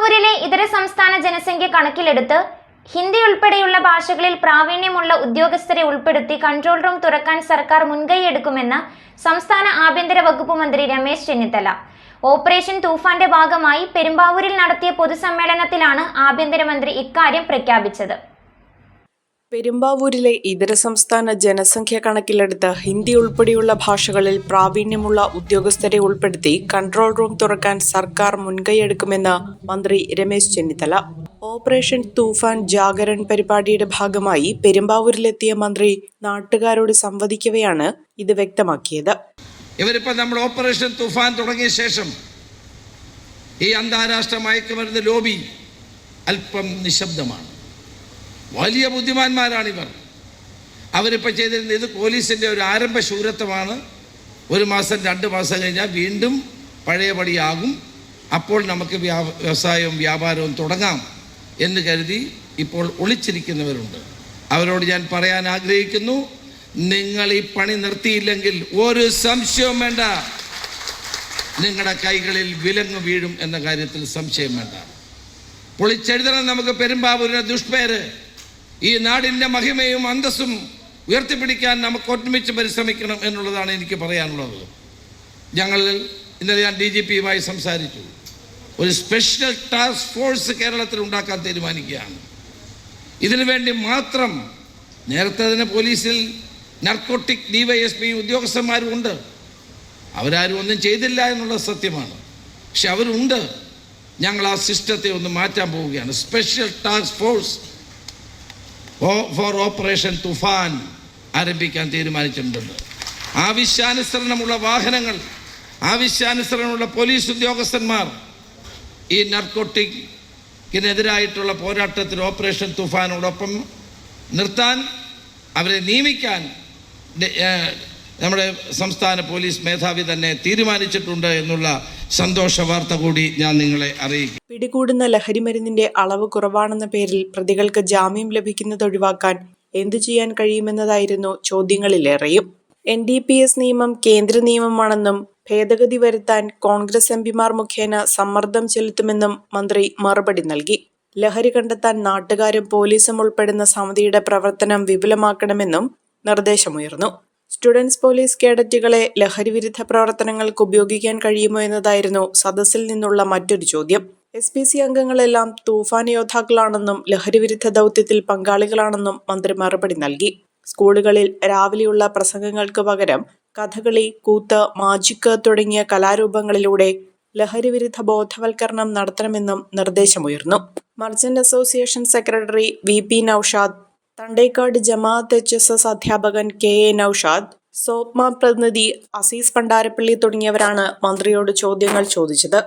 പെരുമ്പാവൂരിലെ ഇതര സംസ്ഥാന ജനസംഖ്യ കണക്കിലെടുത്ത് ഹിന്ദി ഉൾപ്പെടെയുള്ള ഭാഷകളിൽ പ്രാവീണ്യമുള്ള ഉദ്യോഗസ്ഥരെ ഉൾപ്പെടുത്തി കൺട്രോൾ റൂം തുറക്കാൻ സർക്കാർ മുൻകൈയെടുക്കുമെന്ന് സംസ്ഥാന ആഭ്യന്തര വകുപ്പ് മന്ത്രി രമേശ് ചെന്നിത്തല. ഓപ്പറേഷൻ തൂഫാന്റെ ഭാഗമായി പെരുമ്പാവൂരിൽ നടത്തിയ പൊതുസമ്മേളനത്തിലാണ് ആഭ്യന്തരമന്ത്രി ഇക്കാര്യം പ്രഖ്യാപിച്ചത്. പെരുമ്പാവൂരിലെ ഇതര സംസ്ഥാന ജനസംഖ്യ കണക്കിലെടുത്ത് ഹിന്ദി ഉൾപ്പെടെയുള്ള ഭാഷകളിൽ പ്രാവീണ്യമുള്ള ഉദ്യോഗസ്ഥരെ ഉൾപ്പെടുത്തി കൺട്രോൾ റൂം തുറക്കാൻ സർക്കാർ മുൻകൈയെടുക്കുമെന്ന് മന്ത്രി രമേശ് ചെന്നിത്തല. ഓപ്പറേഷൻ തൂഫാൻ ജാഗരൺ പരിപാടിയുടെ ഭാഗമായി പെരുമ്പാവൂരിലെത്തിയ മന്ത്രി നാട്ടുകാരോട് സംവദിക്കവെയാണ് ഇത് വ്യക്തമാക്കിയത്. ഇവരിപ്പോൾ നമ്മൾ ഓപ്പറേഷൻ തൂഫാൻ തുടങ്ങിയ ശേഷം ഈ അന്താരാഷ്ട്ര മയക്കുമരുന്ന് ലോബി അല്പം നിശബ്ദമാണ്. വലിയ ബുദ്ധിമാന്മാരാണിവർ. അവരിപ്പോൾ ചെയ്തിരുന്നത് ഇത് പോലീസിൻ്റെ ഒരു ആരംഭ ശൂരത്വമാണ്. 1 മാസം 2 മാസം കഴിഞ്ഞാൽ വീണ്ടും പഴയപടിയാകും. അപ്പോൾ നമുക്ക് വ്യവസായവും വ്യാപാരവും തുടങ്ങാം എന്ന് കരുതി ഇപ്പോൾ ഒളിച്ചിരിക്കുന്നവരുണ്ട്. അവരോട് ഞാൻ പറയാൻ ആഗ്രഹിക്കുന്നു, നിങ്ങൾ ഈ പണി നിർത്തിയില്ലെങ്കിൽ ഒരു സംശയവും വേണ്ട, നിങ്ങളുടെ കൈകളിൽ വിലങ്ങ് വീഴും എന്ന കാര്യത്തിൽ സംശയം വേണ്ട. പൊളിച്ചെഴുതണം നമുക്ക് പെരുമ്പാവൂരിൻ്റെ ദുഷ്പേര്. ഈ നാടിൻ്റെ മഹിമയും അന്തസ്സും ഉയർത്തിപ്പിടിക്കാൻ നമുക്ക് ഒന്നിച്ച് പരിശ്രമിക്കണം എന്നുള്ളതാണ് എനിക്ക് പറയാനുള്ളത്. ഇന്നലെ ഞാൻ DGPയുമായി സംസാരിച്ചു. ഒരു സ്പെഷ്യൽ ടാസ്ക് ഫോഴ്സ് കേരളത്തിൽ ഉണ്ടാക്കാൻ തീരുമാനിക്കുകയാണ്. ഇതിനു വേണ്ടി മാത്രം നേരത്തെ തന്നെ പോലീസിൽ നർക്കോട്ടിക് DYSP ഉദ്യോഗസ്ഥന്മാരും ഉണ്ട്. അവരാരും ഒന്നും ചെയ്തില്ല എന്നുള്ളത് സത്യമാണ്. പക്ഷെ അവരുണ്ട്. ഞങ്ങൾ ആ സിസ്റ്റത്തെ ഒന്ന് മാറ്റാൻ പോവുകയാണ്. Special task force for operation Toofan ആരംഭിക്കാൻ തീരുമാനിച്ചിട്ടുണ്ട്. ആവശ്യാനുസരണമുള്ള വാഹനങ്ങൾ, ആവശ്യാനുസരണമുള്ള പോലീസ് ഉദ്യോഗസ്ഥന്മാർ ഈ നർക്കോട്ടിക്കിനെതിരായിട്ടുള്ള പോരാട്ടത്തിൽ ഓപ്പറേഷൻ തുഫാനോടൊപ്പം നിർത്താൻ അവരെ നിയമിക്കാൻ നമ്മുടെ സംസ്ഥാന പോലീസ് മേധാവി തന്നെ തീരുമാനിച്ചിട്ടുണ്ട് എന്നുള്ള സന്തോഷ വാർത്ത കൂടി ഞാൻ നിങ്ങളെ അറിയിക്കും. പിടികൂടുന്ന ലഹരിമരുന്നിന്റെ അളവ് കുറവാണെന്ന പേരിൽ പ്രതികൾക്ക് ജാമ്യം ലഭിക്കുന്നത് ഒഴിവാക്കാൻ എന്തു ചെയ്യാൻ കഴിയുമെന്നതായിരുന്നു ചോദ്യങ്ങളിലേറെയും. NDPS നിയമം കേന്ദ്ര നിയമമാണെന്നും ഭേദഗതി വരുത്താൻ കോൺഗ്രസ് MPമാർ മുഖേന സമ്മർദ്ദം ചെലുത്തുമെന്നും മന്ത്രി മറുപടി നൽകി. ലഹരി കണ്ടെത്താൻ നാട്ടുകാരും പോലീസും ഉൾപ്പെടുന്ന സമിതിയുടെ പ്രവർത്തനം വിപുലമാക്കണമെന്നും നിർദ്ദേശമുയർന്നു. സ്റ്റുഡൻസ് പോലീസ് കേഡറ്റുകളെ ലഹരിവിരുദ്ധ പ്രവർത്തനങ്ങൾക്ക് ഉപയോഗിക്കാൻ കഴിയുമോ എന്നതായിരുന്നു സദസ്സിൽ നിന്നുള്ള മറ്റൊരു ചോദ്യം. SPC അംഗങ്ങളെല്ലാം തൂഫാൻ യോദ്ധാക്കളാണെന്നും ലഹരിവിരുദ്ധ ദൗത്യത്തിൽ പങ്കാളികളാണെന്നും മന്ത്രി മറുപടി നൽകി. സ്കൂളുകളിൽ രാവിലെയുള്ള പ്രസംഗങ്ങൾക്ക് പകരം കഥകളി, കൂത്ത്, മാജിക്ക് തുടങ്ങിയ കലാരൂപങ്ങളിലൂടെ ലഹരിവിരുദ്ധ ബോധവൽക്കരണം നടത്തണമെന്നും നിർദ്ദേശമുയർന്നു. Merchant association secretary VP Noushad, Thandekkad Jamaath HSS അധ്യാപകൻ KA നൌഷാദ്, സോപ്മ പ്രതിനിധി അസീസ് പണ്ടാരപ്പള്ളി തുടങ്ങിയവരാണ് മന്ത്രിയോട് ചോദ്യങ്ങൾ ചോദിച്ചത്.